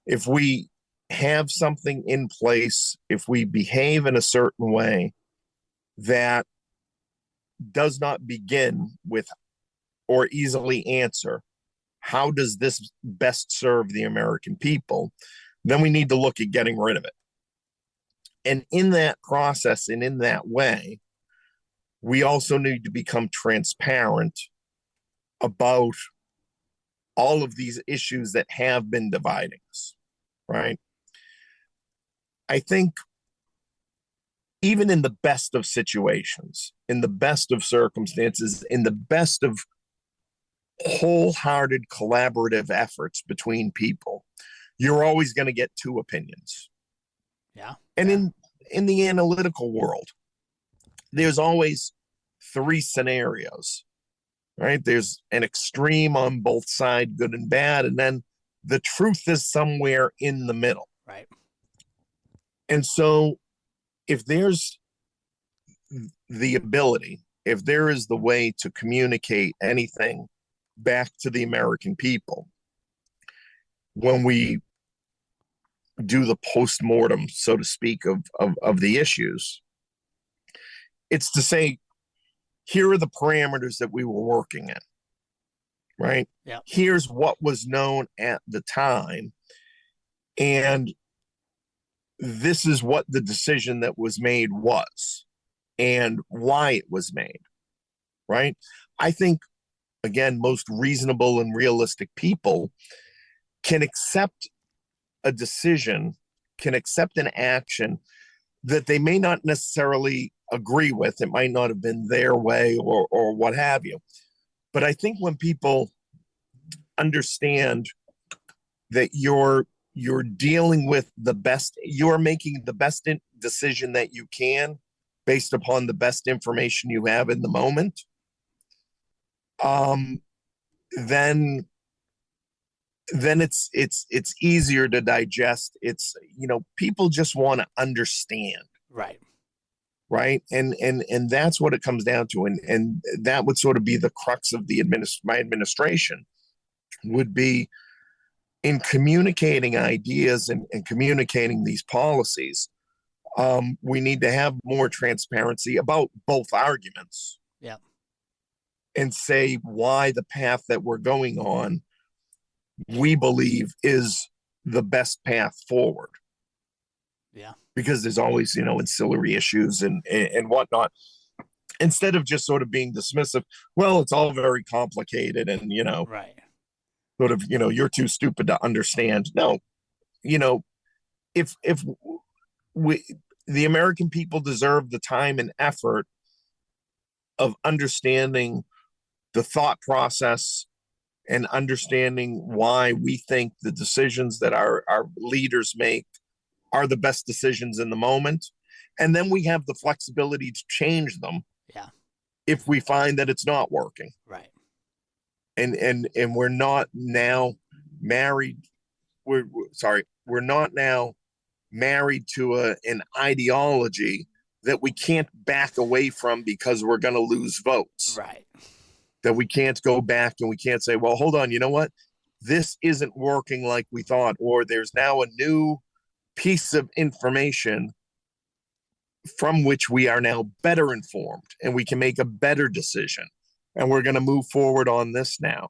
If we have something in place, if we behave in a certain way that does not begin with or easily answer, how does this best serve the American people? Then we need to look at getting rid of it. And in that process and in that way, we also need to become transparent about all of these issues that have been dividing us, right? I think even in the best of situations, in the best of circumstances, in the best of wholehearted collaborative efforts between people, you're always going to get two opinions. Yeah. And in the analytical world, there's always three scenarios, right? There's an extreme on both sides, good and bad, and then the truth is somewhere in the middle. Right. And so if there's the ability, if there is the way to communicate anything back to the American people, when we do the post-mortem, so to speak, of the issues, it's to say, here are the parameters that we were working in, right? Yeah. Here's what was known at the time, and this is what the decision that was made was and why it was made, right? I think, again, most reasonable and realistic people can accept a decision, can accept an action that they may not necessarily agree with. It might not have been their way or what have you. But I think when people understand that you're dealing with the best, you're making the best decision that you can based upon the best information you have in the moment, then it's easier to digest. It's, people just want to understand. Right. And that's what it comes down to. And that would sort of be the crux of my administration would be in communicating ideas and communicating these policies. We need to have more transparency about both arguments. Yeah. And say why the path that we're going on, we believe, is the best path forward. Yeah. Because there's always, ancillary issues and whatnot. Instead of just sort of being dismissive, well, it's all very complicated and, right. Sort of, you're too stupid to understand. No, if the American people deserve the time and effort of understanding the thought process and understanding why we think the decisions that our leaders make are the best decisions in the moment. And then we have the flexibility to change them. Yeah. If we find that it's not working. Right. And we're not now married. We're not now married to an ideology that we can't back away from because we're going to lose votes. Right. That we can't go back and we can't say, well, hold on, you know what? This isn't working like we thought, or there's now a new piece of information from which we are now better informed and we can make a better decision. And we're going to move forward on this now.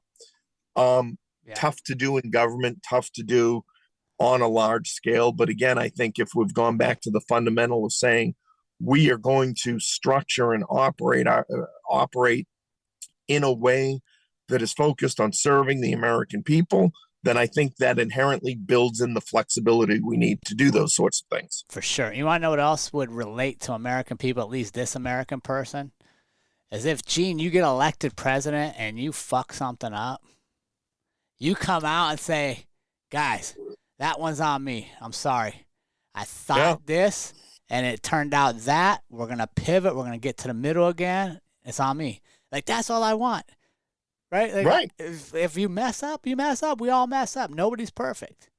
Tough to do in government, tough to do on a large scale. But again, I think if we've gone back to the fundamental of saying we are going to structure and operate in a way that is focused on serving the American people, then I think that inherently builds in the flexibility we need to do those sorts of things. For sure. You want to know what else would relate to American people, at least this American person? As if, Gene, you get elected president and you fuck something up. You come out and say, guys, that one's on me. I'm sorry. I thought this and it turned out that. We're going to pivot. We're going to get to the middle again. It's on me. Like, that's all I want. Right? Like, right. If you mess up, you mess up. We all mess up. Nobody's perfect.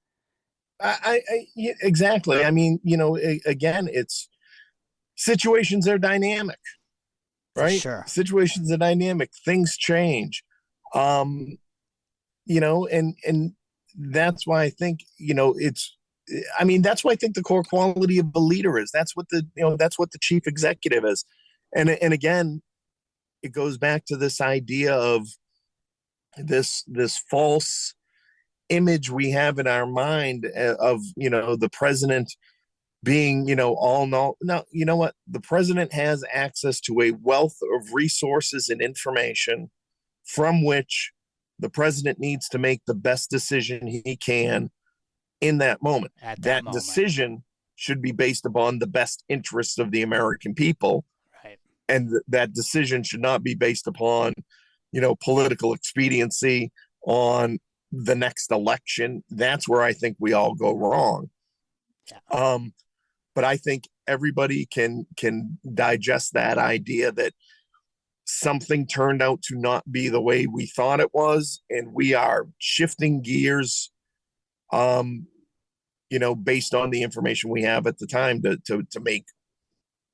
Exactly. I mean, again, it's situations are dynamic, right? For sure. Situations are dynamic. Things change. And that's why I think, that's why I think the core quality of a leader is. That's what that's what the chief executive is. And again, it goes back to this idea of this false image we have in our mind of, the president being, all know. No, you know what? The president has access to a wealth of resources and information from which the president needs to make the best decision he can in that moment. At that That moment. decision should be based upon the best interests of the American people. Right. And that decision should not be based upon, political expediency on the next election. That's where I think we all go wrong. Yeah. But I think everybody can digest that idea that something turned out to not be the way we thought it was, and we are shifting gears, based on the information we have at the time to make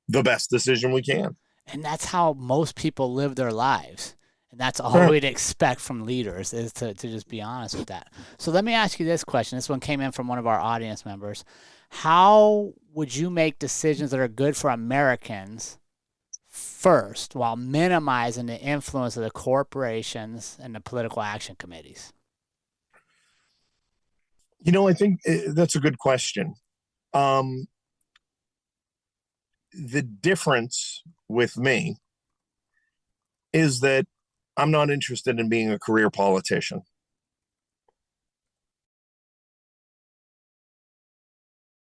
the best decision we can. And that's how most people live their lives. And that's all Right. we'd expect from leaders, is to just be honest with that. So let me ask you this question. This one came in from one of our audience members. How would you make decisions that are good for Americans first while minimizing the influence of the corporations and the political action committees? I think that's a good question. The difference with me is that I'm not interested in being a career politician.